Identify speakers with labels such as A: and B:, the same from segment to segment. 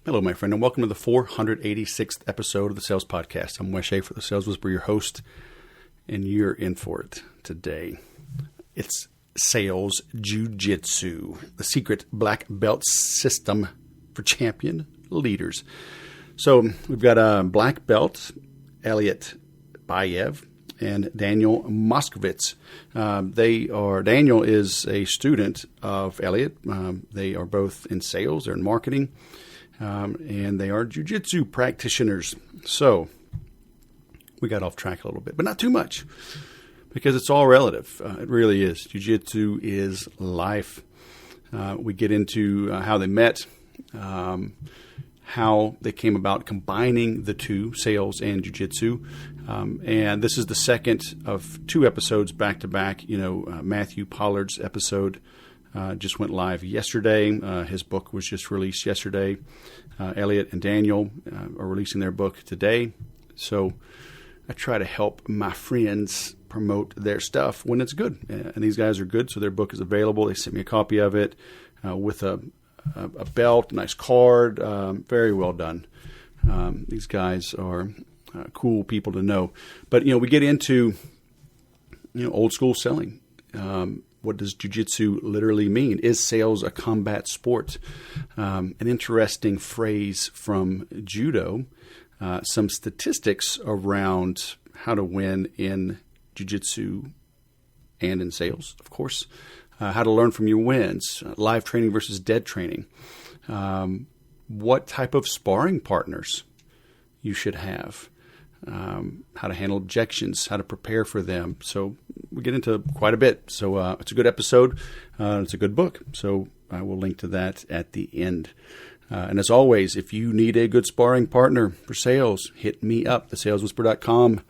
A: Hello, my friend, and welcome to the 486th episode of the Sales Podcast. I'm Wes Schaefer, the Sales Whisperer, your host, and you're in for it today. It's Sales Jiu-Jitsu, the secret black belt system for champion leaders. So we've got a black belt, Elliot Bayev, and Daniel Moskowitz. Daniel is a student of Elliot. They are both in sales, they're in marketing. And they are jiu-jitsu practitioners. So we got off track a little bit, but not too much because it's all relative. It really is. Jiu-jitsu is life. We get into how they met, how they came about combining the two, sales and jiu-jitsu. And this is the second of two episodes back to back. Matthew Pollard's episode just went live yesterday. His book was just released yesterday. Elliot and Daniel are releasing their book today. So I try to help my friends promote their stuff when it's good. And these guys are good, so their book is available. They sent me a copy of it with a belt, a nice card. Very well done. These guys are cool people to know. But, we get into, old school selling. What does jiu-jitsu literally mean? Is sales a combat sport? An interesting phrase from judo. Some statistics around how to win in jiu-jitsu and in sales, of course. How to learn from your wins. Live training versus dead training. What type of sparring partners you should have. How to handle objections, how to prepare for them. So we get into quite a bit. So it's a good episode. It's a good book. So I will link to that at the end. And as always, if you need a good sparring partner for sales, hit me up, thesaleswhisper.com.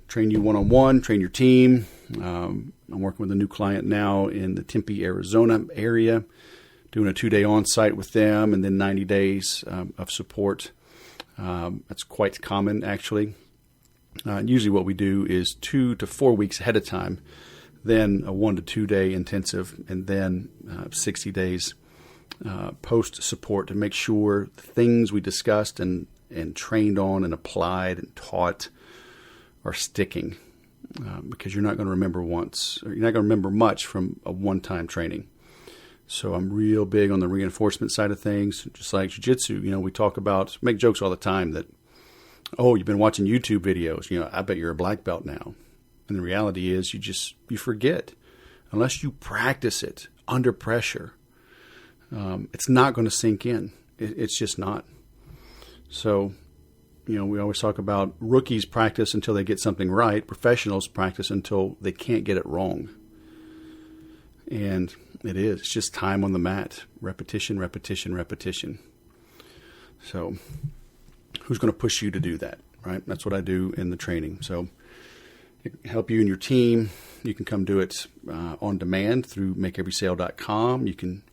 A: Train you one-on-one, train your team. I'm working with a new client now in the Tempe, Arizona area, doing a 2-day on-site with them and then 90 days of support. That's quite common, actually. Usually what we do is 2 to 4 weeks ahead of time, then a 1 to 2 day intensive, and then 60 days post-support to make sure the things we discussed and trained on and applied and taught are sticking, because you're not going to remember once, or you're not going to remember much from a one-time training. So I'm real big on the reinforcement side of things, just like jiu-jitsu. We make jokes all the time that, oh, you've been watching YouTube videos. I bet you're a black belt now. And the reality is you forget. Unless you practice it under pressure, it's not going to sink in. It's just not. So, we always talk about rookies practice until they get something right. Professionals practice until they can't get it wrong. And it is. It's just time on the mat. Repetition, repetition, repetition. So who's going to push you to do that, right? That's what I do in the training. So it can help you and your team. You can come do it on demand through makeeverysale.com. You can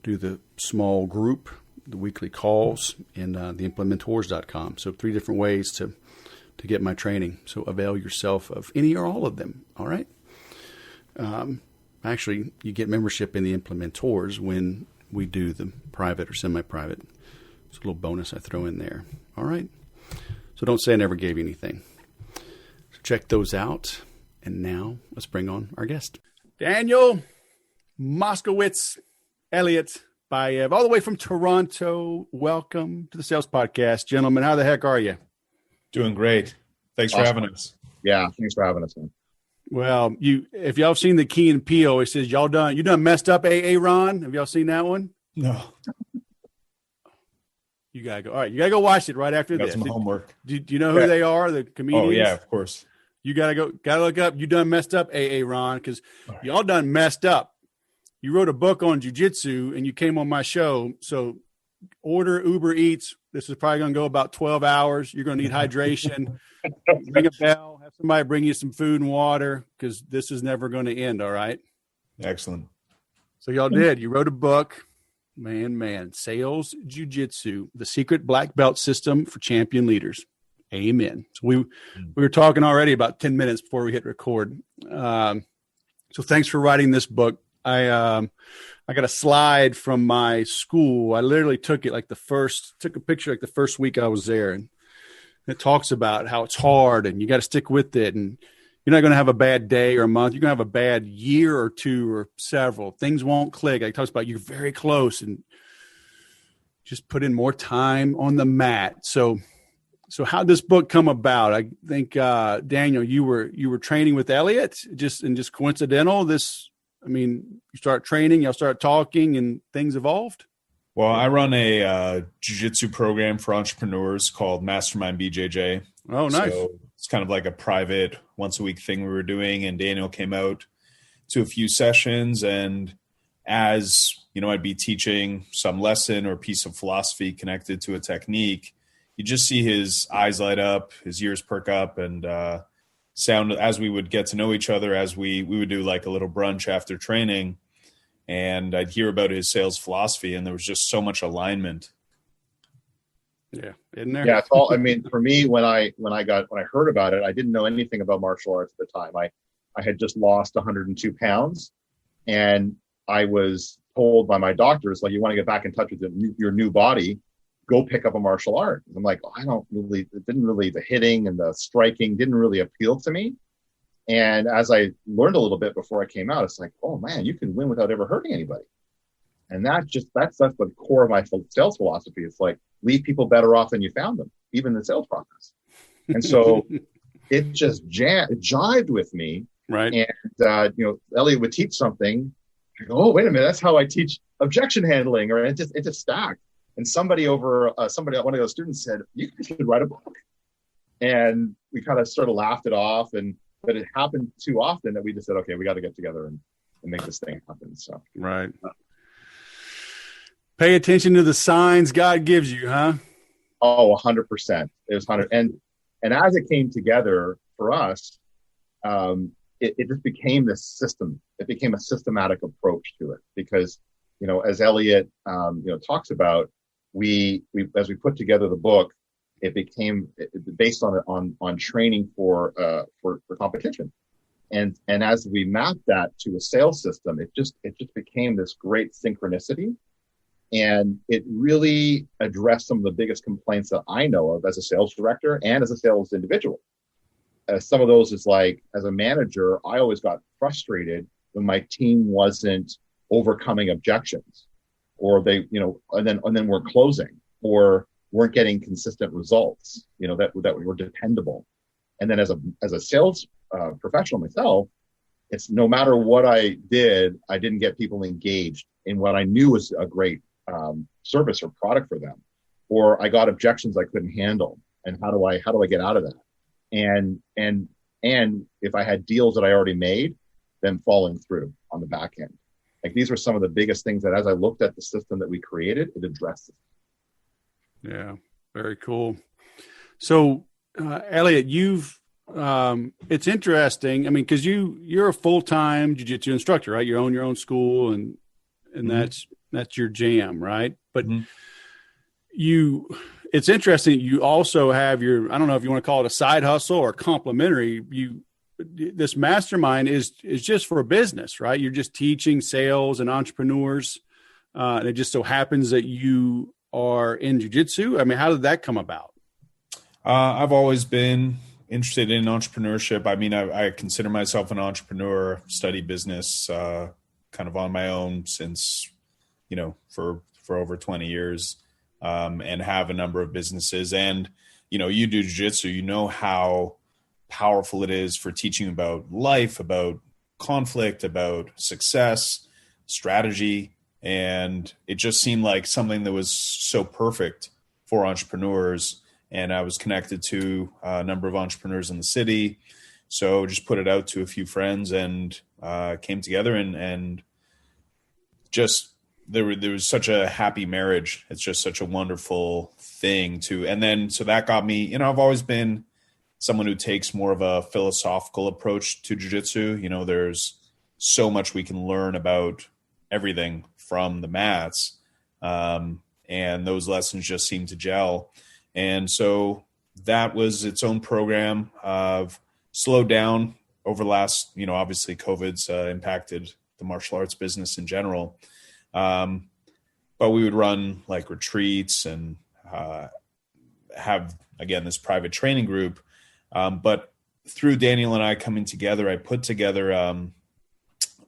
A: do the small group, the weekly calls, and the implementors.com. So 3 different ways to get my training. So avail yourself of any or all of them, all right? Actually, you get membership in the Implementors when we do the private or semi-private. It's a little bonus I throw in there. All right? So don't say I never gave you anything. So check those out. And now let's bring on our guest. Daniel Moskowitz, Elliot Bayev, all the way from Toronto. Welcome to the Sales Podcast. Gentlemen, how the heck are you?
B: Doing great. Thanks for having us.
C: Yeah, thanks for having us, man.
A: Well, if y'all have seen the Key and Peele, it says you done messed up, Ron. Have y'all seen that one?
B: No.
A: You gotta go. All right, you gotta go watch it right after this.
B: Some homework.
A: Do you know who they are? The comedians.
B: Oh yeah, of course.
A: You gotta look up. You done messed up, Ron, because y'all done messed up. You wrote a book on jiu-jitsu and you came on my show. So order Uber Eats. This is probably gonna go about 12 hours. You're gonna need hydration. Ring a bell. Have somebody bring you some food and water because this is never going to end. All right.
B: Excellent.
A: So y'all did. You wrote a book. Man. Sales Jiu-Jitsu, the secret black belt system for champion leaders. Amen. So we were talking already about 10 minutes before we hit record. So thanks for writing this book. I got a slide from my school. I literally took a picture like the first week I was there, and it talks about how it's hard and you got to stick with it, and you're not going to have a bad day or a month. You're going to have a bad year or two or several. Things won't click. It talks about you're very close and just put in more time on the mat. So how'd this book come about? I think, Daniel, you were training with Elliot just coincidental. You start training, y'all start talking, and things evolved.
B: Well, I run a jiu-jitsu program for entrepreneurs called Mastermind BJJ.
A: Oh, nice.
B: So it's kind of like a private once-a-week thing we were doing, and Daniel came out to a few sessions, and as, I'd be teaching some lesson or piece of philosophy connected to a technique, you just see his eyes light up, his ears perk up, and sound as we would get to know each other, as we would do like a little brunch after training. And I'd hear about his sales philosophy, and there was just so much alignment.
A: Yeah, isn't there?
C: Yeah, it's all. I mean, for me, when I heard about it, I didn't know anything about martial arts at the time. I had just lost 102 pounds, and I was told by my doctors, like, you want to get back in touch with your new body, go pick up a martial art. And I'm like, the hitting and the striking didn't really appeal to me. And as I learned a little bit before I came out, it's like, oh man, you can win without ever hurting anybody. And that's the core of my sales philosophy. It's like, leave people better off than you found them, even in the sales process. And so it just jived with me.
A: Right.
C: And, Elliot would teach something. I go, oh, wait a minute, that's how I teach objection handling. Or it just stacked. And one of those students said, you guys should write a book. And we kind of sort of laughed it off. But it happened too often that we just said, okay, we got to get together and make this thing happen. So,
A: right. Pay attention to the signs God gives you, huh?
C: Oh, 100%. It was 100. And as it came together for us, it just became this system. It became a systematic approach to it because, as Elliot, talks about, as we put together the book, it became based on training for competition. And as we mapped that to a sales system, it just became this great synchronicity. And it really addressed some of the biggest complaints that I know of as a sales director and as a sales individual. Some of those is like, as a manager, I always got frustrated when my team wasn't overcoming objections, or they, and then weren't closing, or weren't getting consistent results, that we were dependable. And then as a sales professional myself, it's no matter what I didn't get people engaged in what I knew was a great service or product for them, or I got objections I couldn't handle. And how do I get out of that? And if I had deals that I already made, then falling through on the back end. Like, these were some of the biggest things that, as I looked at the system that we created, it addressed it.
A: Yeah, very cool. So, Elliot, it's interesting. I mean, because you're a full-time jiu-jitsu instructor, right? You own your own school, and mm-hmm. that's your jam, right? But mm-hmm. It's interesting. You also have I don't know if you want to call it a side hustle or complementary. This mastermind is just for business, right? You're just teaching sales and entrepreneurs. And it just so happens that you are in jiu-jitsu. I mean, how did that come about?
B: I've always been interested in entrepreneurship. I mean, I consider myself an entrepreneur, study business kind of on my own since, for over 20 years, and have a number of businesses. And, you do jiu-jitsu, you know how powerful it is for teaching about life, about conflict, about success, strategy. And it just seemed like something that was so perfect for entrepreneurs. And I was connected to a number of entrepreneurs in the city. So just put it out to a few friends and came together and just there was such a happy marriage. It's just such a wonderful thing and then so that got me, I've always been someone who takes more of a philosophical approach to jiu-jitsu. There's so much we can learn about everything from the mats. And those lessons just seem to gel. And so that was its own program. Slowed down over the last, obviously COVID's impacted the martial arts business in general. But we would run like retreats and have, again, this private training group. But through Daniel and I coming together, I put together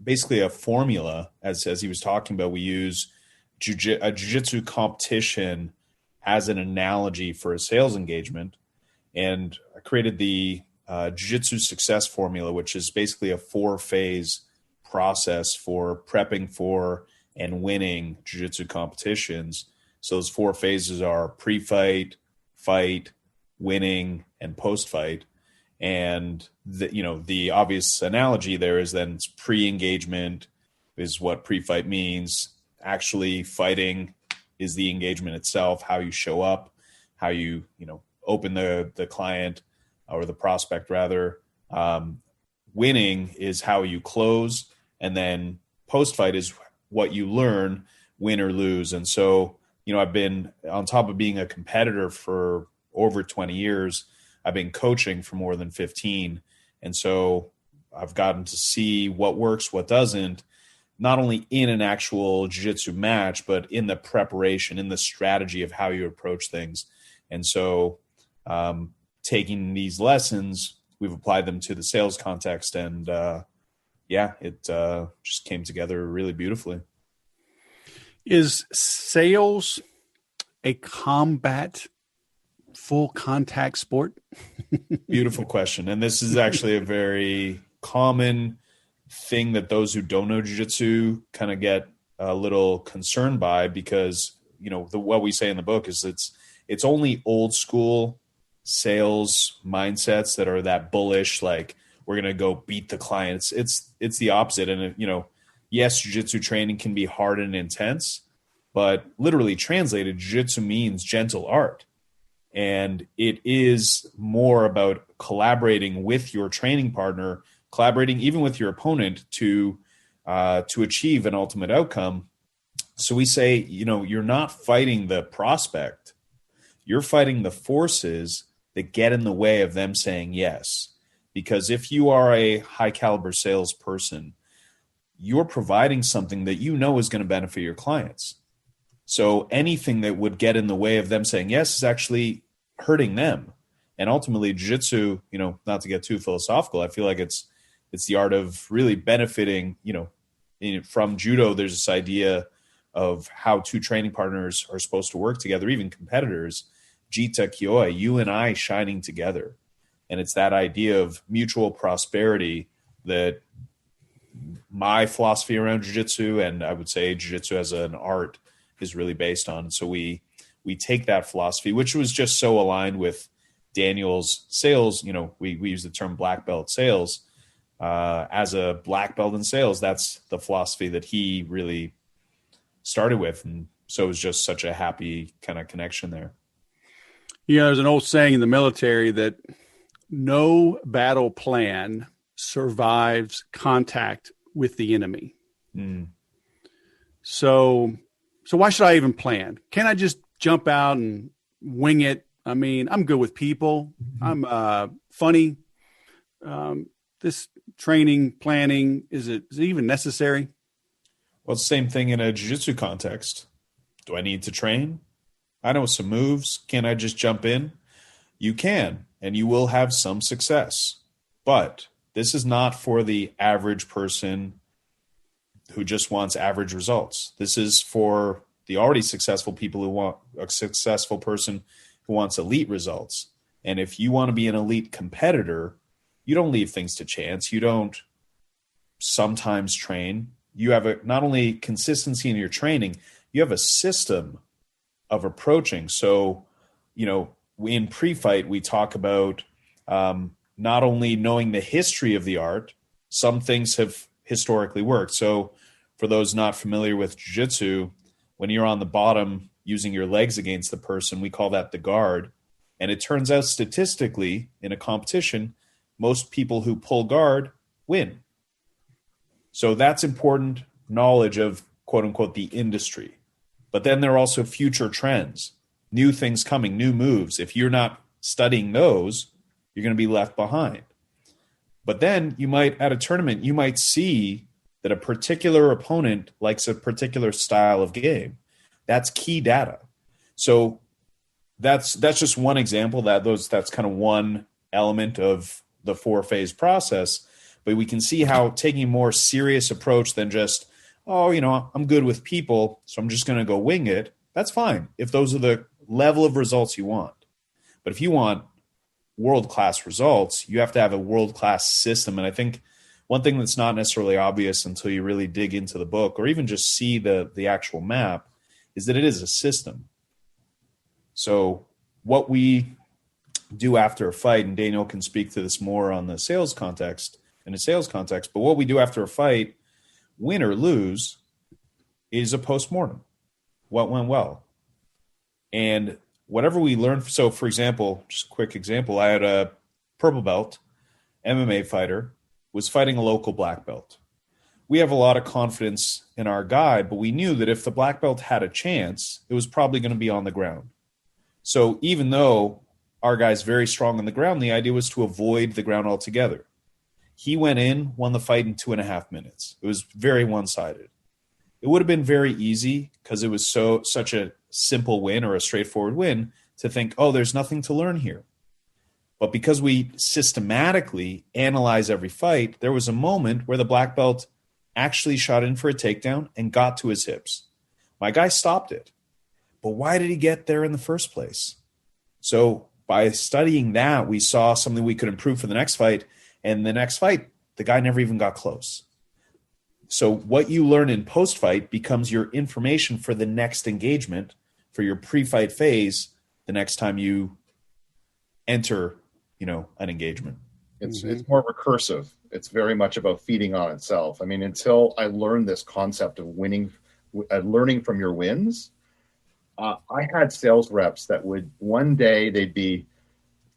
B: basically a formula, as he was talking about. We use a jiu-jitsu competition as an analogy for a sales engagement. And I created the jiu-jitsu success formula, which is basically a 4-phase process for prepping for and winning jiu-jitsu competitions. So those 4 phases are pre-fight, fight, winning, and post-fight. And the obvious analogy there is then it's pre-engagement is what pre-fight means. Actually fighting is the engagement itself, how you show up, how you open the client or the prospect rather. Winning is how you close, and then post-fight is what you learn, win or lose. And so, I've been, on top of being a competitor for over 20 years, I've been coaching for more than 15. And so I've gotten to see what works, what doesn't, not only in an actual jiu-jitsu match, but in the preparation, in the strategy of how you approach things. And so taking these lessons, we've applied them to the sales context, and it just came together really beautifully.
A: Is sales a combat, full contact sport?
B: Beautiful question. And this is actually a very common thing that those who don't know jiu-jitsu kind of get a little concerned by, because, what we say in the book is it's only old school sales mindsets that are that bullish, like we're going to go beat the client. It's the opposite. And, yes, jiu-jitsu training can be hard and intense, but literally translated, jiu-jitsu means gentle art. And it is more about collaborating with your training partner, collaborating even with your opponent to achieve an ultimate outcome. So we say, you're not fighting the prospect. You're fighting the forces that get in the way of them saying yes. Because if you are a high caliber salesperson, you're providing something that is going to benefit your clients. So anything that would get in the way of them saying yes is actually hurting them. And ultimately, jiu-jitsu, not to get too philosophical, I feel like it's the art of really benefiting, from judo. There's this idea of how two training partners are supposed to work together, even competitors, jita kyoi, you and I shining together. And it's that idea of mutual prosperity that my philosophy around jiu-jitsu, and I would say jiu-jitsu as an art, is really based on. So we take that philosophy, which was just so aligned with Daniel's sales. We use the term black belt sales. As a black belt in sales, that's the philosophy that he really started with. And so it was just such a happy kind of connection there.
A: There's an old saying in the military that no battle plan survives contact with the enemy.
B: Mm.
A: So why should I even plan? Can't I just jump out and wing it? I mean, I'm good with people. I'm funny. This training, planning, is it even necessary?
B: Well, it's the same thing in a jiu-jitsu context. Do I need to train? I know some moves. Can I just jump in? You can, and you will have some success. But this is not for the average person who just wants average results. This is for the already successful people who want a successful person who wants elite results. And if you want to be an elite competitor, you don't leave things to chance. You don't sometimes train. You have not only consistency in your training, you have a system of approaching. So, in pre-fight, we talk about not only knowing the history of the art, some things have historically worked. So for those not familiar with jiu-jitsu, when you're on the bottom using your legs against the person, we call that the guard. And it turns out statistically in a competition, most people who pull guard win. So that's important knowledge of, quote unquote, the industry. But then there are also future trends, new things coming, new moves. If you're not studying those, you're going to be left behind. But then you might, at a tournament, you might see that a particular opponent likes a particular style of game. That's key data. So that's just one example. That's kind of one element of the 4-phase process. But we can see how taking a more serious approach than just, I'm good with people, so I'm just going to go wing it. That's fine if those are the level of results you want. But if you want world-class results, you have to have a world-class system. And I think one thing that's not necessarily obvious until you really dig into the book or even just see the actual map is that it is a system. So what we do after a fight, and Daniel can speak to this more on the sales context, but what we do after a fight, win or lose, is a postmortem. What went well? And whatever we learn. So for example, just a quick example, I had a purple belt MMA fighter was fighting a local black belt. We have a lot of confidence in our guy, but we knew that if the black belt had a chance, it was probably going to be on the ground. So even though our guy's very strong on the ground, the idea was to avoid the ground altogether. He went in, won the fight in 2.5 minutes. It was very one-sided. It would have been very easy because it was such a simple win or a straightforward win to think, there's nothing to learn here. But because we systematically analyze every fight, there was a moment where the black belt actually shot in for a takedown and got to his hips. My guy stopped it. But why did he get there in the first place? So by studying that, we saw something we could improve for the next fight. And the next fight, the guy never even got close. So what you learn in post-fight becomes your information for the next engagement, for your pre-fight phase, the next time you enter, an engagement.
C: It's more recursive. It's very much about feeding on itself. I mean, until I learned this concept of winning, learning from your wins, I had sales reps that would one day they'd be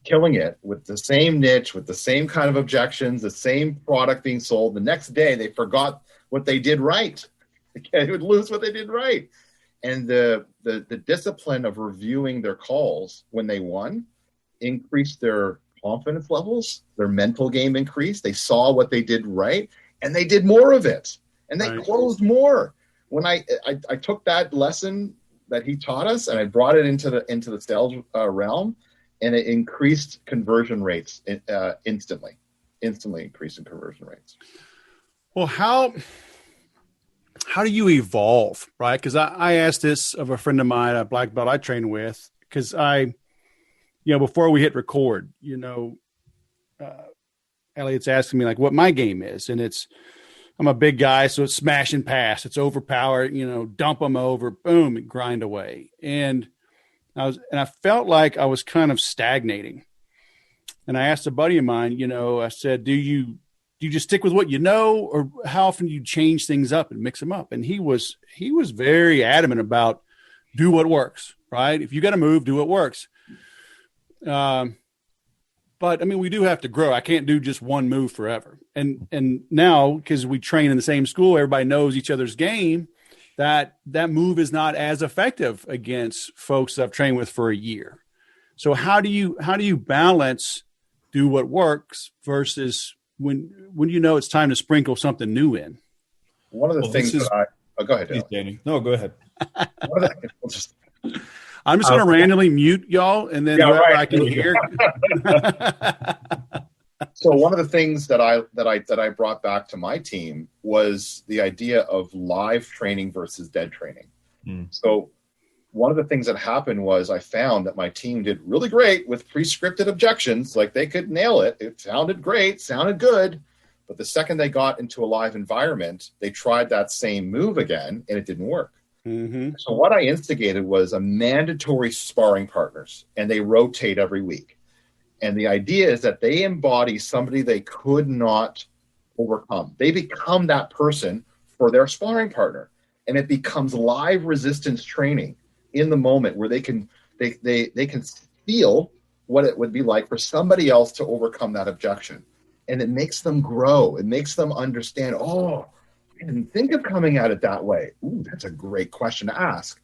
C: killing it with the same niche, with the same kind of objections, the same product being sold. The next day they forgot what they did right. They would lose what they did right. And the discipline of reviewing their calls when they won increased their confidence levels, their mental game increased. They saw what they did right, and they did more of it, and they closed more. When I took that lesson that he taught us, and I brought it into the sales realm, and it increased conversion rates instantly increased in conversion rates.
A: Well, how do you evolve, right? Because I asked this of a friend of mine, a black belt I train with, because before we hit record, Elliot's asking me like what my game is. And I'm a big guy, so it's smash and pass. It's overpower, dump them over, boom, and grind away. And I felt like I was kind of stagnating. And I asked a buddy of mine, I said, do you just stick with what you know, or how often do you change things up and mix them up? And he was very adamant about do what works, right? If you got to move, do what works. But I mean, we do have to grow. I can't do just one move forever. And now, because we train in the same school, everybody knows each other's game, that move is not as effective against folks that I've trained with for a year. So how do you balance do what works versus when it's time to sprinkle something new in?
C: One of the things go ahead,
B: Danny. No, go ahead.
A: I'm just going to randomly mute y'all, and then I can hear.
C: So one of the things that I brought back to my team was the idea of live training versus dead training. So one of the things that happened was I found that my team did really great with pre-scripted objections. Like they could nail it. It sounded great, sounded good. But the second they got into a live environment, they tried that same move again, and it didn't work. So what I instigated was a mandatory sparring partners, and they rotate every week. And the idea is that they embody somebody they could not overcome. They become that person for their sparring partner, and it becomes live resistance training in the moment where they can feel what it would be like for somebody else to overcome that objection. And it makes them grow. It makes them understand, I didn't think of coming at it that way. Ooh, that's a great question to ask.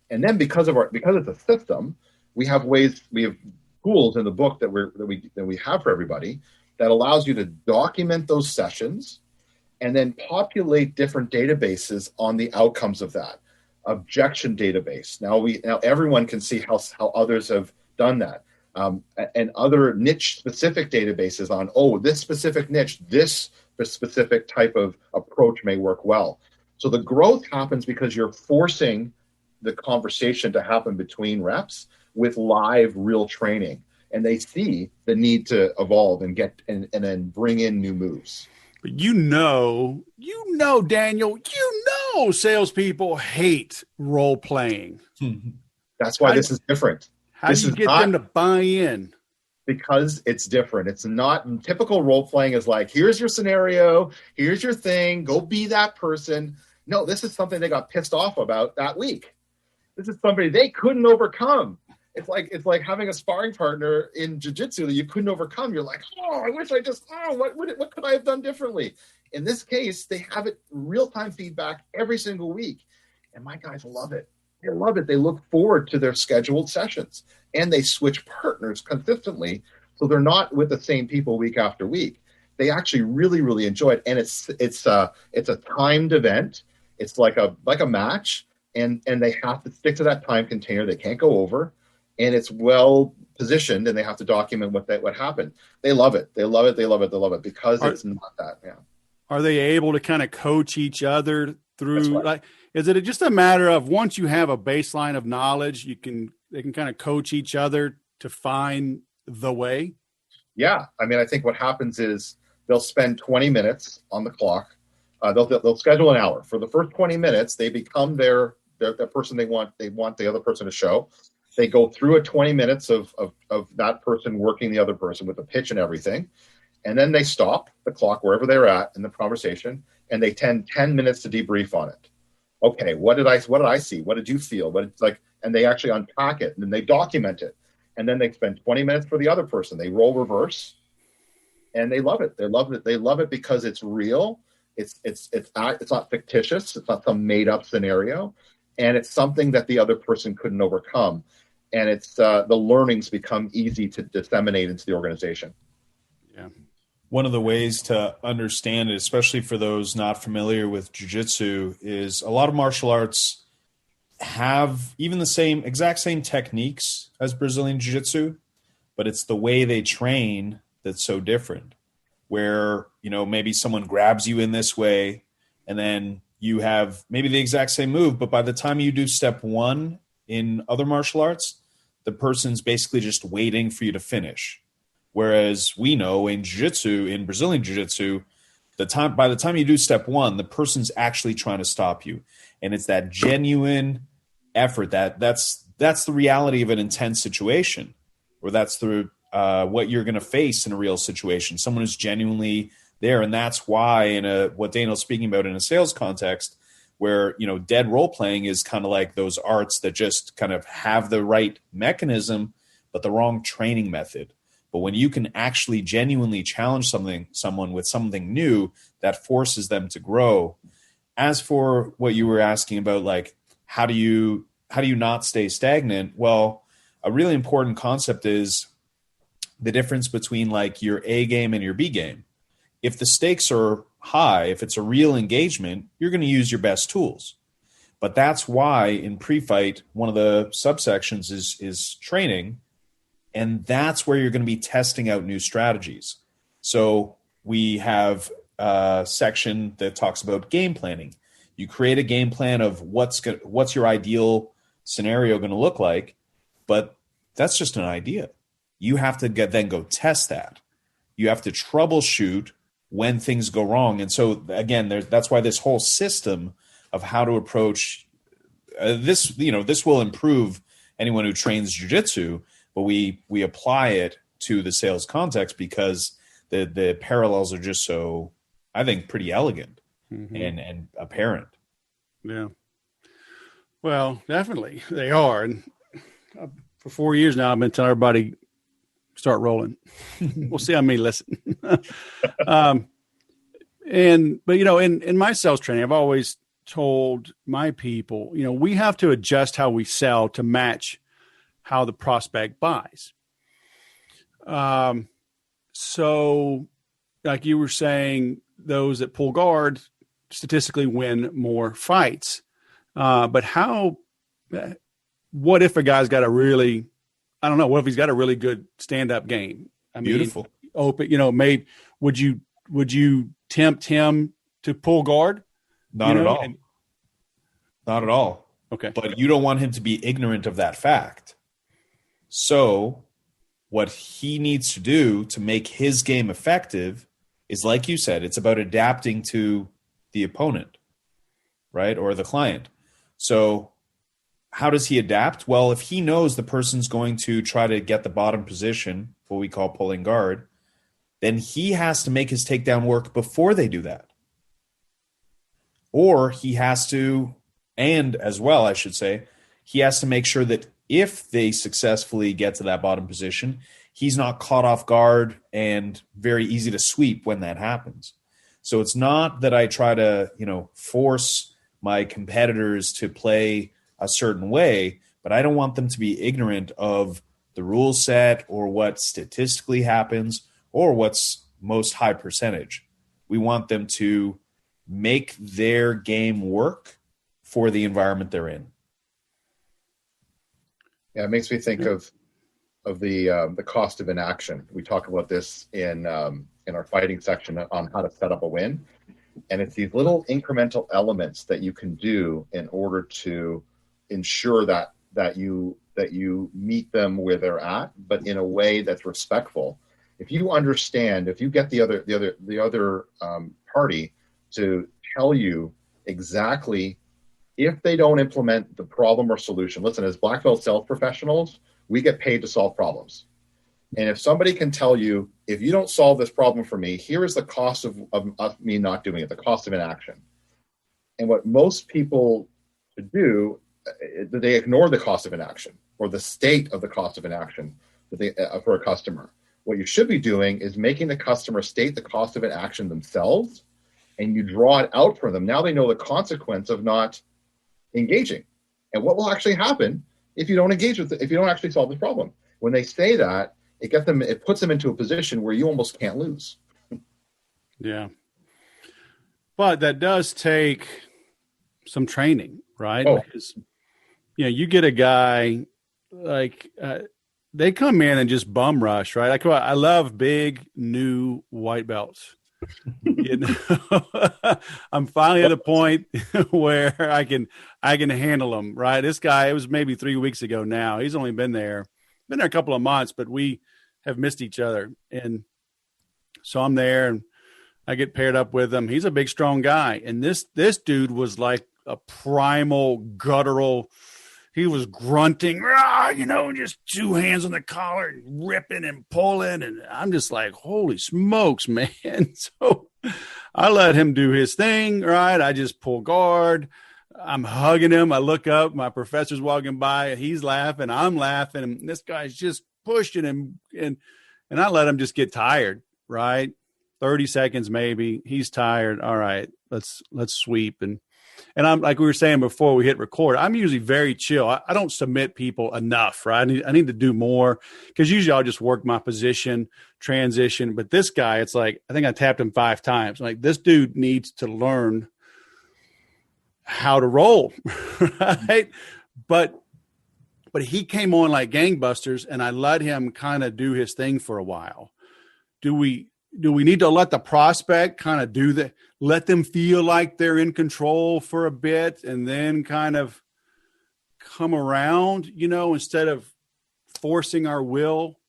C: And then because it's a system, we have tools in the book that we have for everybody that allows you to document those sessions and then populate different databases on the outcomes of that. Objection database. Now everyone can see how others have done that. And other niche specific databases on, this specific niche, this specific type of approach may work well. So the growth happens because you're forcing the conversation to happen between reps with live real training. And they see the need to evolve and then bring in new moves.
A: But Daniel, salespeople hate role playing.
C: That's why this is different.
A: How do you get them to buy in?
C: Because it's different. It's not typical role playing is like, here's your scenario, here's your thing, go be that person. No, this is something they got pissed off about that week. This is somebody they couldn't overcome. It's like having a sparring partner in jiu-jitsu that you couldn't overcome. You're like, I wish what could I have done differently? In this case, they have it real-time feedback every single week. And my guys love it. They love it. They look forward to their scheduled sessions, and they switch partners consistently. So they're not with the same people week after week. They actually really, really enjoy it. And it's a timed event. It's like a match, and they have to stick to that time container. They can't go over. And it's well positioned, and they have to document what happened. They love it. They love it. They love it. They love it because it's not that. Yeah.
A: Are they able to kind of coach each other through?
C: Right.
A: Like, is it just a matter of once you have a baseline of knowledge, they can kind of coach each other to find the way?
C: Yeah, I mean, I think what happens is they'll spend 20 minutes on the clock. They'll schedule an hour for the first 20 minutes. They become their person they want the other person to show. They go through a 20 minutes of that person working the other person with the pitch and everything. And then they stop the clock wherever they're at in the conversation, and they 10 minutes to debrief on it. Okay, what did I see? What did you feel? And they actually unpack it, and then they document it. And then they spend 20 minutes for the other person. They roll reverse, and they love it. They love it. They love it because it's real. It's not fictitious. It's not some made up scenario, and it's something that the other person couldn't overcome. And it's the learnings become easy to disseminate into the organization.
A: Yeah.
B: One of the ways to understand it, especially for those not familiar with jiu-jitsu, is a lot of martial arts have even the exact same techniques as Brazilian jiu-jitsu, but it's the way they train that's so different. Where, maybe someone grabs you in this way, and then you have maybe the exact same move, but by the time you do step one in other martial arts, the person's basically just waiting for you to finish. Whereas we know in jiu-jitsu, in Brazilian jiu-jitsu, by the time you do step one, the person's actually trying to stop you. And it's that genuine effort that's the reality of an intense situation, or that's what you're going to face in a real situation. Someone who's genuinely there. And that's why what Daniel's speaking about in a sales context, where, dead role playing is kind of like those arts that just kind of have the right mechanism, but the wrong training method. But when you can actually genuinely challenge someone with something new, that forces them to grow. As for what you were asking about, like, how do you not stay stagnant? Well, a really important concept is the difference between like your A game and your B game. If the stakes are high, if it's a real engagement, you're going to use your best tools. But that's why in pre-fight, one of the subsections is training, and that's where you're going to be testing out new strategies. So we have a section that talks about game planning. You create a game plan of what's your ideal scenario going to look like, but that's just an idea. You have to then go test that. You have to troubleshoot when things go wrong. And so again, that's why this whole system of how to approach this will improve anyone who trains jiu-jitsu, but we apply it to the sales context because the parallels are just so, I think, pretty elegant and apparent.
A: Yeah. Well, definitely they are. And for 4 years now, I've been telling everybody, start rolling. We'll see how many listen. But in my sales training, I've always told my people, we have to adjust how we sell to match how the prospect buys. So like you were saying, those that pull guard statistically win more fights. But what if a guy's got a really, I don't know, what if he's got a really good stand-up game? I mean,
B: Beautiful.
A: Open, would you tempt him to pull guard?
B: Not at all. Not at all.
A: Okay.
B: But you don't want him to be ignorant of that fact. So what he needs to do to make his game effective is, like you said, it's about adapting to the opponent, right? Or the client. So how does he adapt? Well, if he knows the person's going to try to get the bottom position, what we call pulling guard, then he has to make his takedown work before they do that. Or he has to, and as well, I should say, he has to make sure that if they successfully get to that bottom position, he's not caught off guard and very easy to sweep when that happens. So it's not that I try to, force my competitors to play a certain way, but I don't want them to be ignorant of the rule set or what statistically happens or what's most high percentage. We want them to make their game work for the environment they're in.
C: Yeah, it makes me think of the cost of inaction. We talk about this in our fighting section on how to set up a win, and it's these little incremental elements that you can do in order to ensure that you meet them where they're at, but in a way that's respectful. If you understand, if you get the other party to tell you exactly if they don't implement the problem or solution. Listen, as black belt sales professionals, we get paid to solve problems. And if somebody can tell you, if you don't solve this problem for me, here is the cost of me not doing it, the cost of inaction. And what most people do, they ignore the cost of inaction or the state of the cost of inaction for a customer. What you should be doing is making the customer state the cost of inaction themselves, and you draw it out for them. Now they know the consequence of not engaging and what will actually happen if you don't engage with it, if you don't actually solve the problem. When they say that, it puts them into a position where you almost can't lose.
A: Yeah. But that does take some training, right?
C: Oh.
A: Because, you get a guy like, they come in and just bum rush, right? I love big new white belts. I'm finally at a point where I can handle them, right? This guy, it was maybe 3 weeks ago now. He's only been there a couple of months, but we have missed each other. And so I'm there and I get paired up with him. He's a big, strong guy. And this dude was like a primal, guttural. He was grunting, just two hands on the collar and ripping and pulling. And I'm just like, holy smokes, man. So I let him do his thing, right? I just pull guard. I'm hugging him. I look up. My professor's walking by. He's laughing. I'm laughing. And this guy's just pushing him. And I let him just get tired, right? 30 seconds maybe. He's tired. All right, let's sweep. And I'm like we were saying before we hit record, I'm usually very chill. I don't submit people enough, right? I need to do more because usually I'll just work my position, transition. But this guy, it's like, I think I tapped him 5 times. Like, this dude needs to learn how to roll, right? But he came on like gangbusters, and I let him kind of do his thing for a while. Do we need to let the prospect kind of do that? Let them feel like they're in control for a bit and then kind of come around, instead of forcing our will.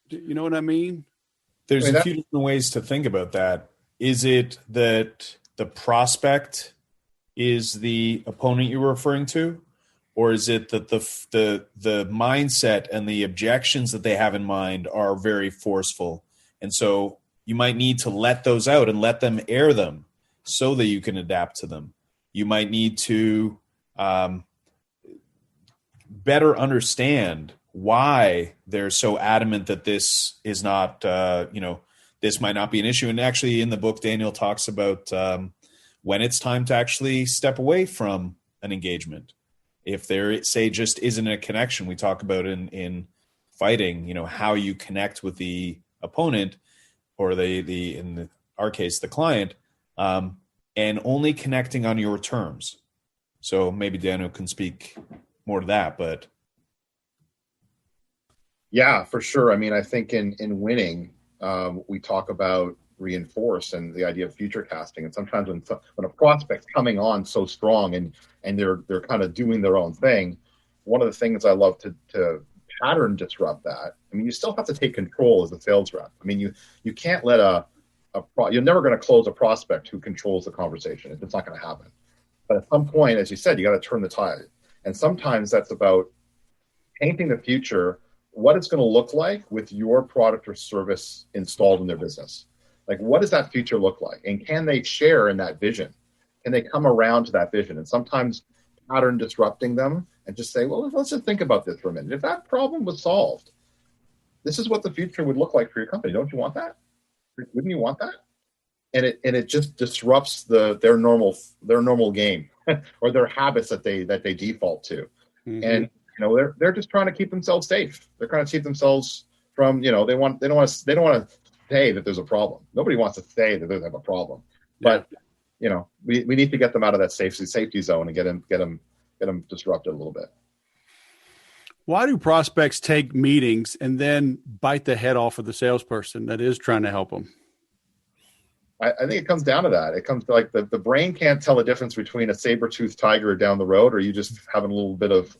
A: You know what I mean?
B: There's a few different ways to think about that. Is it that the prospect is the opponent you're referring to? Or is it that the mindset and the objections that they have in mind are very forceful? And so you might need to let those out and let them air them so that you can adapt to them. You might need to better understand why they're so adamant that this is not, this might not be an issue. And actually in the book, Daniel talks about when it's time to actually step away from an engagement. If there, say, just isn't a connection, we talk about in fighting, how you connect with the opponent or in our case, the client, and only connecting on your terms. So maybe Daniel can speak more to that, but.
C: Yeah, for sure. I mean, I think in winning, we talk about reinforce and the idea of future casting. And sometimes when a prospect's coming on so strong and they're kind of doing their own thing, one of the things I love to pattern disrupt that. I mean, you still have to take control as a sales rep. I mean, you can't let you're never going to close a prospect who controls the conversation. It's not going to happen. But at some point, as you said, you got to turn the tide. And sometimes that's about painting the future, what it's going to look like with your product or service installed in their business. Like, what does that future look like? And can they share in that vision? Can they come around to that vision? And sometimes pattern disrupting them and just say, well, let's just think about this for a minute. If that problem was solved, this is what the future would look like for your company. Don't you want that? Wouldn't you want that? And it just disrupts their normal game or their habits that they default to. Mm-hmm. And they're just trying to keep themselves safe. They're trying to keep themselves from, they don't want to say that there's a problem. Nobody wants to say that they have a problem. But we need to get them out of that safety zone and get them disrupted a little bit.
A: Why do prospects take meetings and then bite the head off of the salesperson that is trying to help them?
C: I think it comes down to that. It comes to like the brain can't tell the difference between a saber-toothed tiger down the road or you just having a little bit of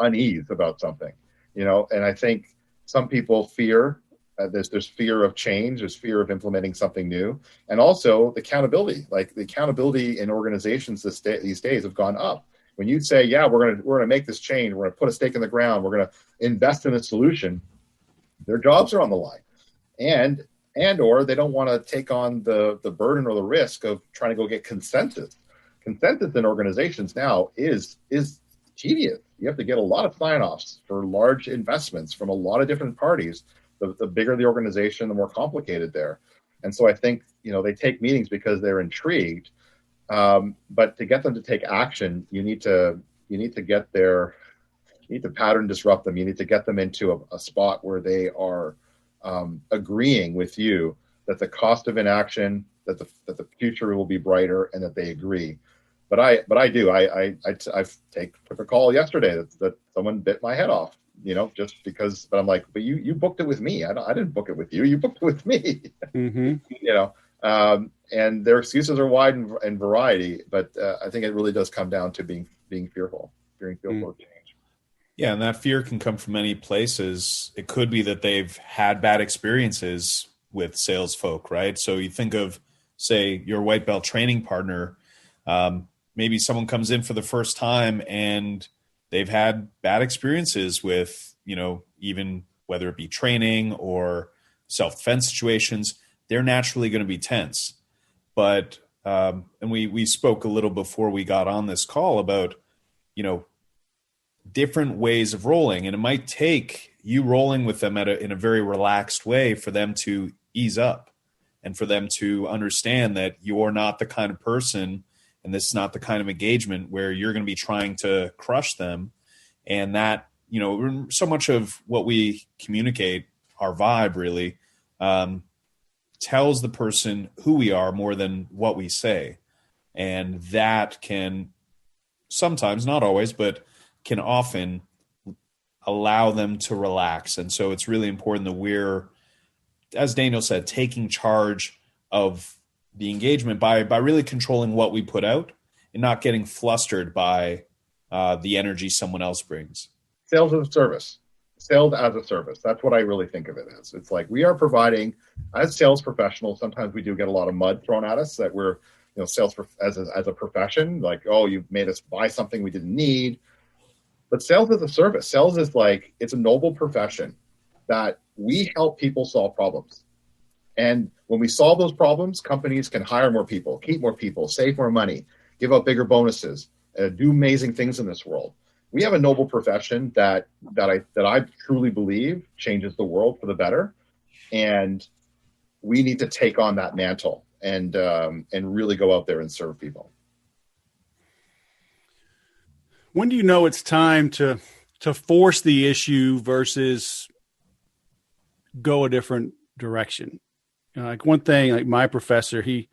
C: unease about something, and I think some people fear, there's fear of change, there's fear of implementing something new, and also the accountability. Like the accountability in organizations these days have gone up. When you say, yeah, we're gonna make this change, we're gonna put a stake in the ground, we're gonna invest in a solution, their jobs are on the line, and or they don't want to take on the burden or the risk of trying to go get consensus. Consensus in organizations now is tedious. You have to get a lot of sign-offs for large investments from a lot of different parties. The bigger the organization, the more complicated they're. And so I think, they take meetings because they're intrigued. But to get them to take action, you need to pattern disrupt them. You need to get them into a spot where they are agreeing with you that the cost of inaction, that the future will be brighter, and that they agree. But I took a call yesterday that someone bit my head off, just because. But I'm like, but you booked it with me. I didn't book it with you. You booked it with me. Mm-hmm. And their excuses are wide and variety. But I think it really does come down to being fearful of change.
B: Yeah, and that fear can come from many places. It could be that they've had bad experiences with sales folk, right? So you think of, say, your white belt training partner. Maybe someone comes in for the first time and they've had bad experiences with, even whether it be training or self-defense situations, they're naturally going to be tense. But, and we spoke a little before we got on this call about, different ways of rolling. And it might take you rolling with them in a very relaxed way for them to ease up and for them to understand that you're not the kind of person, and this is not the kind of engagement where you're going to be trying to crush them. And that, so much of what we communicate, our vibe really, tells the person who we are more than what we say. And that can sometimes, not always, but can often allow them to relax. And so it's really important that we're, as Daniel said, taking charge of the engagement by really controlling what we put out and not getting flustered by the energy someone else brings.
C: Sales as a service. Sales as a service. That's what I really think of it as. It's like we are providing, as sales professionals, sometimes we do get a lot of mud thrown at us that we're, sales as a profession, like, oh, you've made us buy something we didn't need. But sales is a service. Sales is like, it's a noble profession that we help people solve problems. And when we solve those problems, companies can hire more people, keep more people, save more money, give out bigger bonuses, do amazing things in this world. We have a noble profession that I truly believe changes the world for the better. And we need to take on that mantle and really go out there and serve people.
A: When do you know it's time to force the issue versus go a different direction? Like one thing, like my professor, he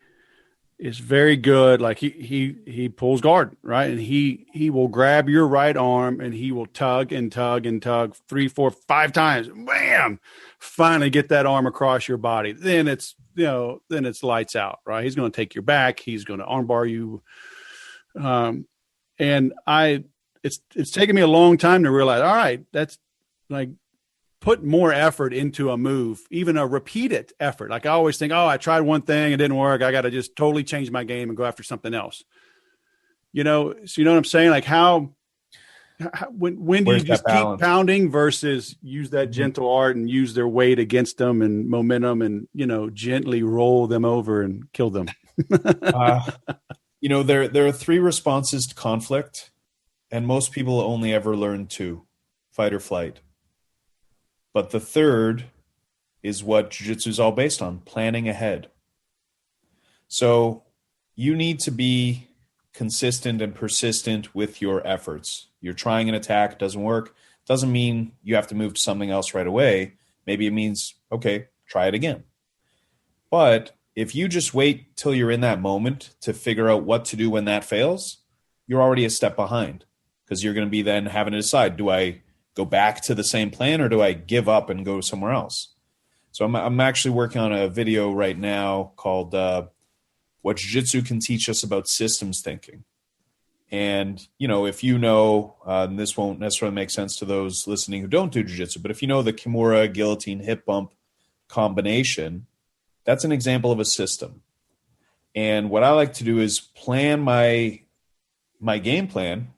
A: is very good. Like he pulls guard, right? And he will grab your right arm and he will tug and tug and tug 3, 4, 5 times. Bam! Finally get that arm across your body. Then it's lights out, right? He's going to take your back. He's going to armbar you. And it's taken me a long time to realize, all right, that's like, put more effort into a move, even a repeated effort. Like I always think, I tried one thing, it didn't work. I got to just totally change my game and go after something else. So you know what I'm saying? Like when do you just keep pounding versus use that gentle art and use their weight against them and momentum and, gently roll them over and kill them?
B: There are 3 responses to conflict, and most people only ever learn 2, fight or flight. But the third is what jiu-jitsu is all based on, planning ahead. So you need to be consistent and persistent with your efforts. You're trying an attack, doesn't work. Doesn't mean you have to move to something else right away. Maybe it means, okay, try it again. But if you just wait till you're in that moment to figure out what to do when that fails, you're already a step behind, because you're going to be then having to decide, do I go back to the same plan or do I give up and go somewhere else? So I'm actually working on a video right now called What Jiu-Jitsu Can Teach Us About Systems Thinking. And, if and this won't necessarily make sense to those listening who don't do jiu-jitsu, but if you know the Kimura guillotine hip bump combination, that's an example of a system. And what I like to do is plan my game plan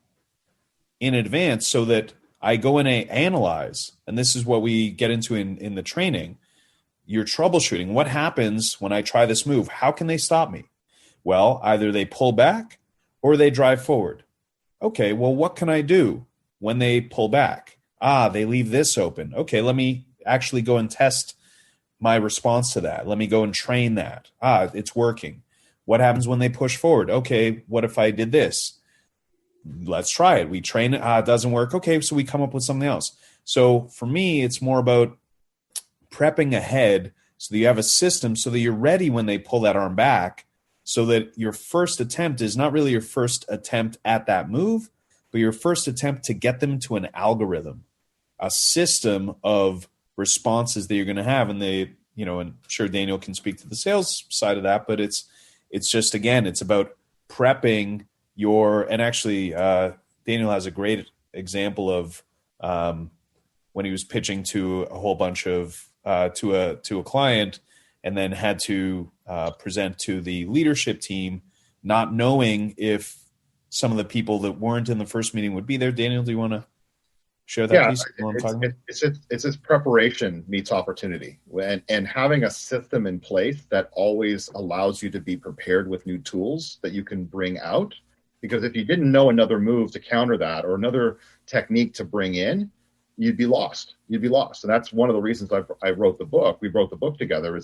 B: in advance so that I go in and analyze, and this is what we get into in the training. You're troubleshooting. What happens when I try this move? How can they stop me? Well, either they pull back or they drive forward. Okay, well, what can I do when they pull back? They leave this open. Okay, let me actually go and test my response to that. Let me go and train that. It's working. What happens when they push forward? Okay, what if I did this? Let's try it. We train it. It doesn't work. Okay, so we come up with something else. So for me, it's more about prepping ahead so that you have a system so that you're ready when they pull that arm back, so that your first attempt is not really your first attempt at that move, but your first attempt to get them to an algorithm, a system of responses that you're going to have. And and I'm sure Daniel can speak to the sales side of that, but it's just, again, it's about prepping and actually, Daniel has a great example of when he was pitching to a whole bunch of to a client, and then had to present to the leadership team, not knowing if some of the people that weren't in the first meeting would be there. Daniel, do you want to share that piece?
C: It's just preparation meets opportunity, and having a system in place that always allows you to be prepared with new tools that you can bring out. Because if you didn't know another move to counter that or another technique to bring in, you'd be lost. And that's one of the reasons I wrote the book. We wrote the book together.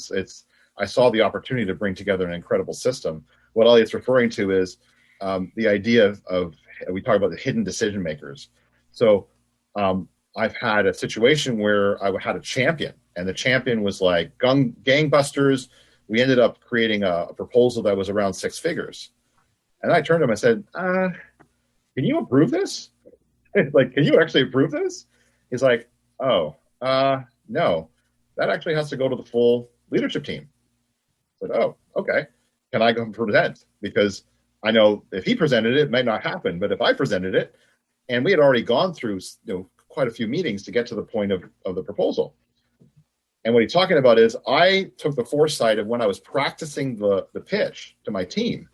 C: I saw the opportunity to bring together an incredible system. What Elliot's referring to is the idea of we talk about the hidden decision makers. So I've had a situation where I had a champion, and the champion was like gangbusters. We ended up creating a proposal that was around 6 figures. And I turned to him and said, can you approve this? Like, can you actually approve this? He's like, no, that actually has to go to the full leadership team. I said, oh, okay. Can I go and present? Because I know if he presented it, it might not happen. But if I presented it, and we had already gone through quite a few meetings to get to the point of the proposal. And what he's talking about is I took the foresight of when I was practicing the pitch to my team.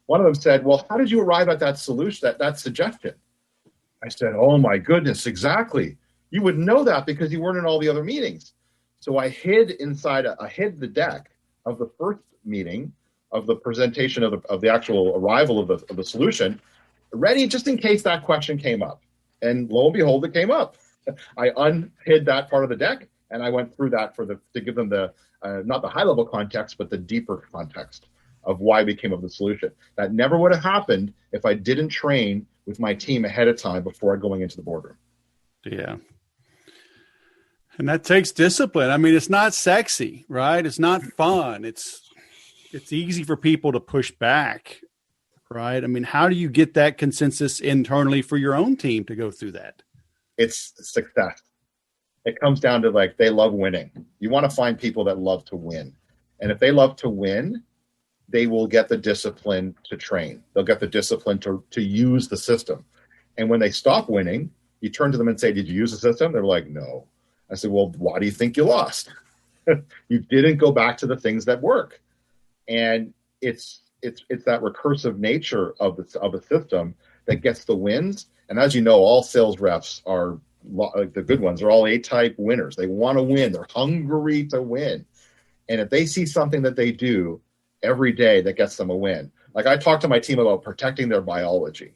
C: One of them said, well, how did you arrive at that solution, that suggestion? I said, oh my goodness, exactly. You would know that because you weren't in all the other meetings. So I hid the deck of the first meeting of the presentation of the actual arrival of the solution, ready just in case that question came up. And lo and behold, it came up. I unhid that part of the deck, and I went through that to give them the not the high level context, but the deeper context of why we came up with the solution. That never would have happened if I didn't train with my team ahead of time before going into the boardroom.
A: Yeah. And that takes discipline. I mean, it's not sexy, right? It's not fun. It's it's easy for people to push back, right? I mean, how do you get that consensus internally for your own team to go through that?
C: It's success. It comes down to like, they love winning. You want to find people that love to win. And if they love to win, they will get the discipline to train. They'll get the discipline to use the system. And when they stop winning, you turn to them and say, did you use the system? They're like, no. I said, well, why do you think you lost? You didn't go back to the things that work. And it's that recursive nature of a system that gets the wins. And as you know, all sales reps are, like the good ones, are all A-type winners. They want to win. They're hungry to win. And if they see something that they do every day that gets them a win, like I talk to my team about protecting their biology.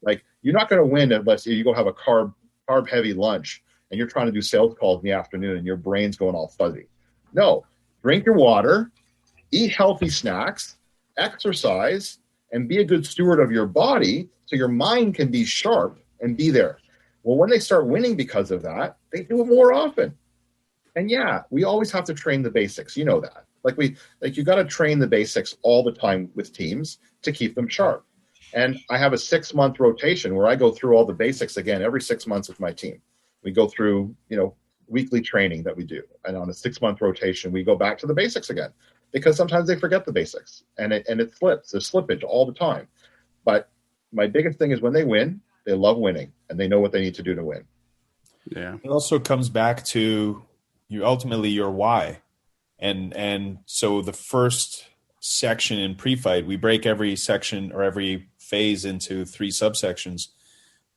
C: Like, you're not going to win unless you go have a carb heavy lunch and you're trying to do sales calls in the afternoon and your brain's going all fuzzy. No, drink your water, eat healthy snacks, exercise, and be a good steward of your body so your mind can be sharp and be there. Well, when they start winning because of that, they do it more often. And yeah, we always have to train the basics. You know that. You got to train the basics all the time with teams to keep them sharp. And I have a 6-month rotation where I go through all the basics again every 6 months with my team. We go through, weekly training that we do. And on a 6-month rotation, we go back to the basics again, because sometimes they forget the basics and it slips. There's slippage all the time. But my biggest thing is when they win, they love winning and they know what they need to do to win.
B: Yeah. It also comes back to ultimately your why. And so the first section in pre-fight, we break every section or every phase into 3 subsections.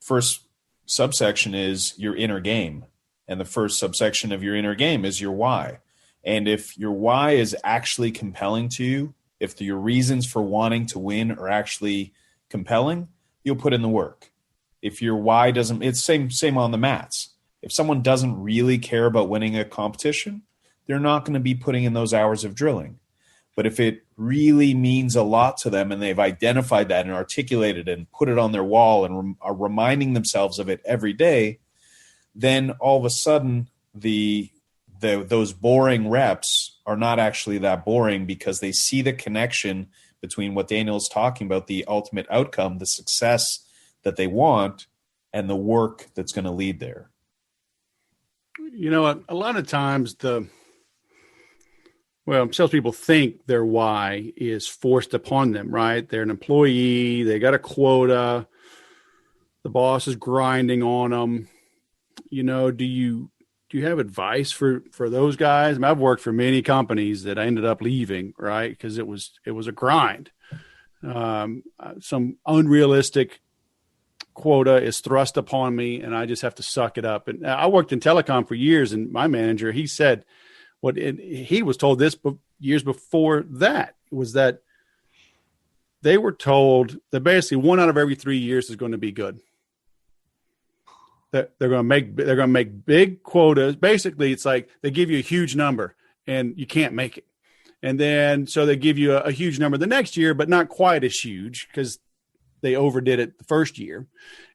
B: First subsection is your inner game. And the first subsection of your inner game is your why. And if your why is actually compelling to you, if your reasons for wanting to win are actually compelling, you'll put in the work. If your why doesn't, it's same on the mats. If someone doesn't really care about winning a competition, they're not going to be putting in those hours of drilling. But if it really means a lot to them and they've identified that and articulated it and put it on their wall and are reminding themselves of it every day, then all of a sudden those boring reps are not actually that boring, because they see the connection between what Daniel's talking about, the ultimate outcome, the success that they want, and the work that's going to lead there.
A: A lot of times salespeople think their why is forced upon them, right? They're an employee. They got a quota. The boss is grinding on them. Do you have advice for those guys? I mean, I've worked for many companies that I ended up leaving, right? Because it was a grind. Some unrealistic quota is thrust upon me and I just have to suck it up. And I worked in telecom for years, and my manager, he said, he was told this years before that, was that they were told that basically 1 out of every 3 years is going to be good. That they're going to make big quotas. Basically, it's like they give you a huge number and you can't make it. And then so they give you a huge number the next year, but not quite as huge because they overdid it the first year.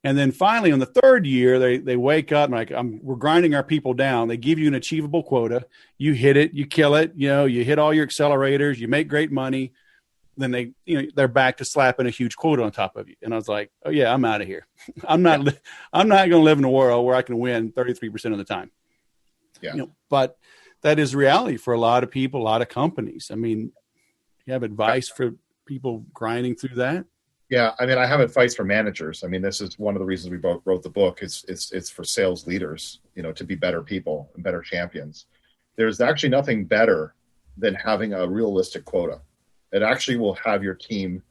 A: And then finally on the third year, they wake up and we're grinding our people down. They give you an achievable quota. You hit it, you kill it, you hit all your accelerators, you make great money. Then they're back to slapping a huge quota on top of you. And I was like, oh yeah, I'm out of here. I'm not going to live in a world where I can win 33% of the time.
C: Yeah.
A: But that is reality for a lot of people, a lot of companies. I mean, you have advice for people grinding through that?
C: Yeah, I mean, I have advice for managers. I mean, this is one of the reasons we both wrote the book. It's for sales leaders, to be better people and better champions. There's actually nothing better than having a realistic quota. It actually will have your team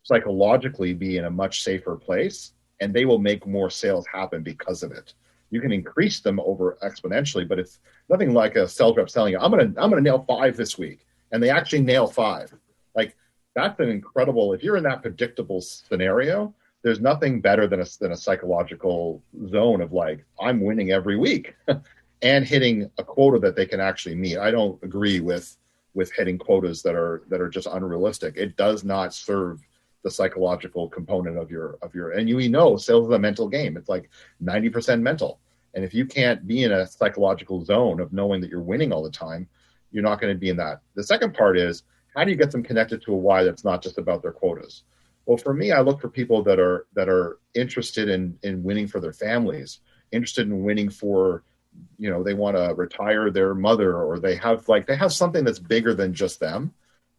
C: psychologically be in a much safer place, and they will make more sales happen because of it. You can increase them over exponentially, but it's nothing like a sales rep telling you, I'm gonna nail 5 this week, and they actually nail 5. Like, that's an incredible. If you're in that predictable scenario, there's nothing better than a psychological zone of like, I'm winning every week and hitting a quota that they can actually meet. I don't agree with hitting quotas that are just unrealistic. It does not serve the psychological component of your and sales is a mental game. It's like 90% mental. And if you can't be in a psychological zone of knowing that you're winning all the time, you're not going to be in that. The second part is how do you get them connected to a why that's not just about their quotas? Well, for me, I look for people that are interested in winning for their families, interested in winning for, they want to retire their mother, or they have something that's bigger than just them,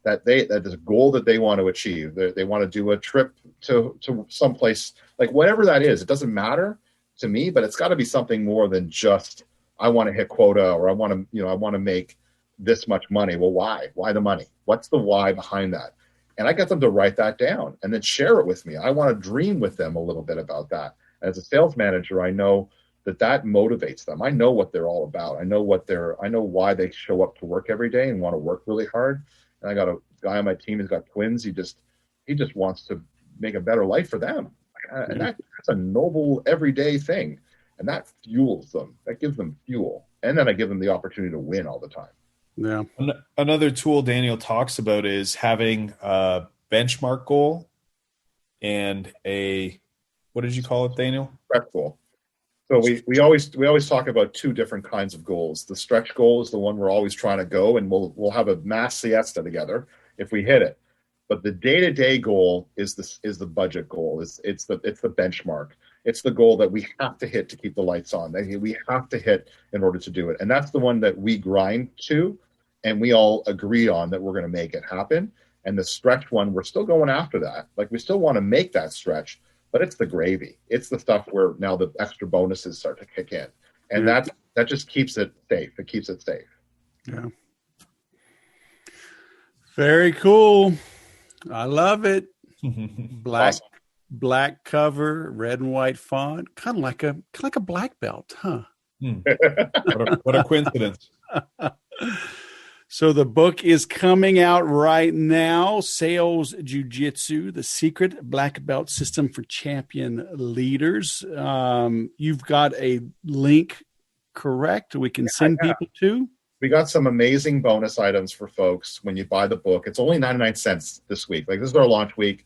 C: that is a goal that they want to achieve. They want to do a trip to someplace, like whatever that is. It doesn't matter to me, but it's got to be something more than just, I want to hit quota, or I want to make this much money. Well, why? Why the money? What's the why behind that? And I get them to write that down and then share it with me. I want to dream with them a little bit about that. As a sales manager, I know that motivates them. I know what they're all about. I know why they show up to work every day and want to work really hard. And I got a guy on my team who's got twins. He just wants to make a better life for them. And that's a noble everyday thing. And that fuels them. That gives them fuel. And then I give them the opportunity to win all the time.
A: Yeah.
B: Another tool Daniel talks about is having a benchmark goal and what did you call it, Daniel?
C: Stretch goal. So we always talk about two different kinds of goals. The stretch goal is the one we're always trying to go, and we'll have a mass siesta together if we hit it. But the day-to-day goal is the budget goal. It's the benchmark. It's the goal that we have to hit to keep the lights on. That we have to hit in order to do it. And that's the one that we grind to, and we all agree on that we're going to make it happen. And the stretch one, we're still going after that. Like, we still want to make that stretch, but it's the gravy. It's the stuff where now the extra bonuses start to kick in. And that just keeps it safe. It keeps it safe.
A: Yeah. Very cool. I love it.
C: Awesome.
A: Black cover, red and white font, kind of like a black belt, huh?
B: What a coincidence.
A: So the book is coming out right now, Sales Jiu-Jitsu, the secret black belt system for champion leaders. You've got a link, correct? We can send people to?
C: We got some amazing bonus items for folks when you buy the book. It's only 99 cents this week. Like, this is our launch week.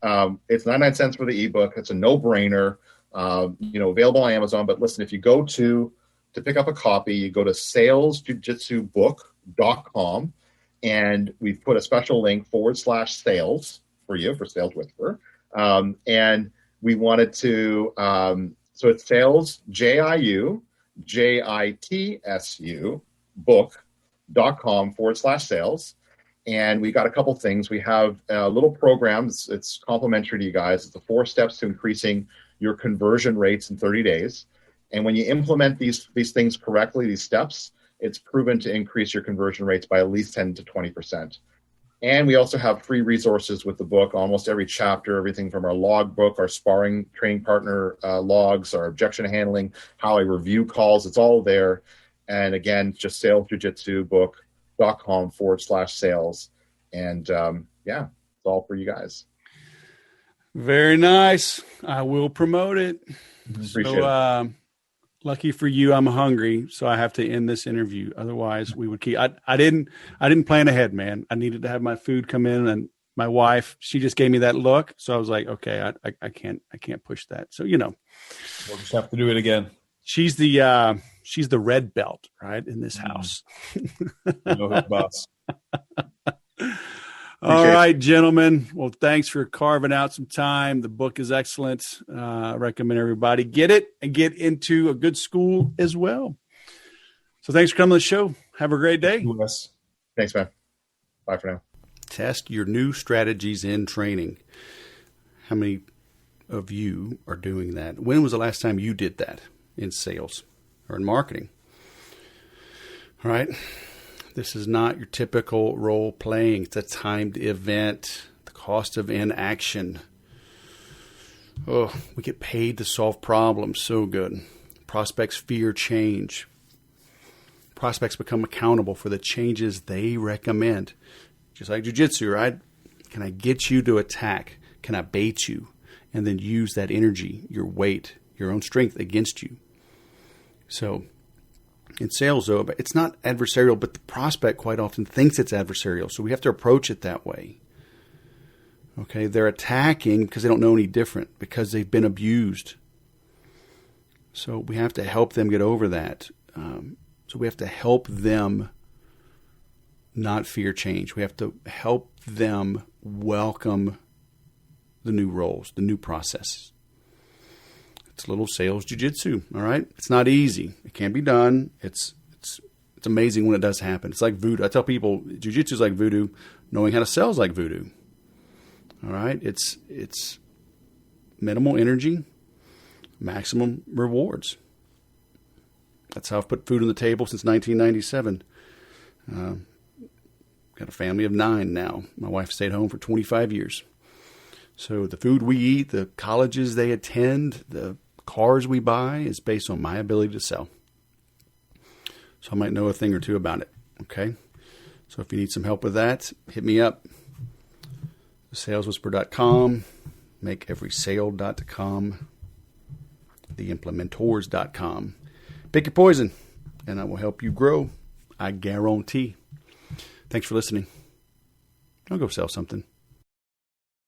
C: It's 99 cents for the ebook. It's a no-brainer, available on Amazon. But listen, if you go to pick up a copy, you go to salesjujitsubook.com, and we've put a special link /sales for you, for Sales Whisperer. And we wanted to, so it's sales, JIUJITSU book.com /sales. And we got a couple things. We have a little program. It's complimentary to you guys. It's the 4 steps to increasing your conversion rates in 30 days. And when you implement these things correctly, these steps, it's proven to increase your conversion rates by at least 10 to 20%. And we also have free resources with the book, almost every chapter, everything from our log book, our sparring training partner logs, our objection handling, how I review calls. It's all there. And again, just salesjujitsubook.com /sales. And it's all for you guys.
A: Very nice. I will promote it.
C: Appreciate it.
A: Lucky for you, I'm hungry, so I have to end this interview. Otherwise, we would keep. I didn't plan ahead, man. I needed to have my food come in, and my wife, she just gave me that look, so I was like, okay, I can't push that. So
B: we'll just have to do it again.
A: She's the red belt, right, in this house.
B: Boss.
A: All right, gentlemen. Well, thanks for carving out some time. The book is excellent. I recommend everybody get it and get into a good school as well. So thanks for coming on the show. Have a great day.
C: Thanks, man. Bye for now.
A: Test your new strategies in training. How many of you are doing that? When was the last time you did that in sales or in marketing? All right. This is not your typical role playing. It's a timed event. The cost of inaction. Oh, we get paid to solve problems. So good. Prospects fear change. Prospects become accountable for the changes they recommend. Just like jiu-jitsu, right? Can I get you to attack? Can I bait you? And then use that energy, your weight, your own strength against you. So in sales, though, it's not adversarial, but the prospect quite often thinks it's adversarial. So we have to approach it that way. Okay, they're attacking because they don't know any different, because they've been abused. So we have to help them get over that. So we have to help them not fear change. We have to help them welcome the new roles, the new processes. It's a little sales jiu-jitsu, all right? It's not easy. It can be done. It's amazing when it does happen. It's like voodoo. I tell people jiu-jitsu is like voodoo. Knowing how to sell is like voodoo. All right? It's minimal energy, maximum rewards. That's how I've put food on the table since 1997. Got a family of 9 now. My wife stayed home for 25 years. So the food we eat, the colleges they attend, the cars we buy is based on my ability to sell. So I might know a thing or two about it. Okay? So if you need some help with that, hit me up. saleswhisper.com, makeeverysale.com, theimplementors.com. Pick your poison, and I will help you grow. I guarantee. Thanks for listening. I'll go sell something.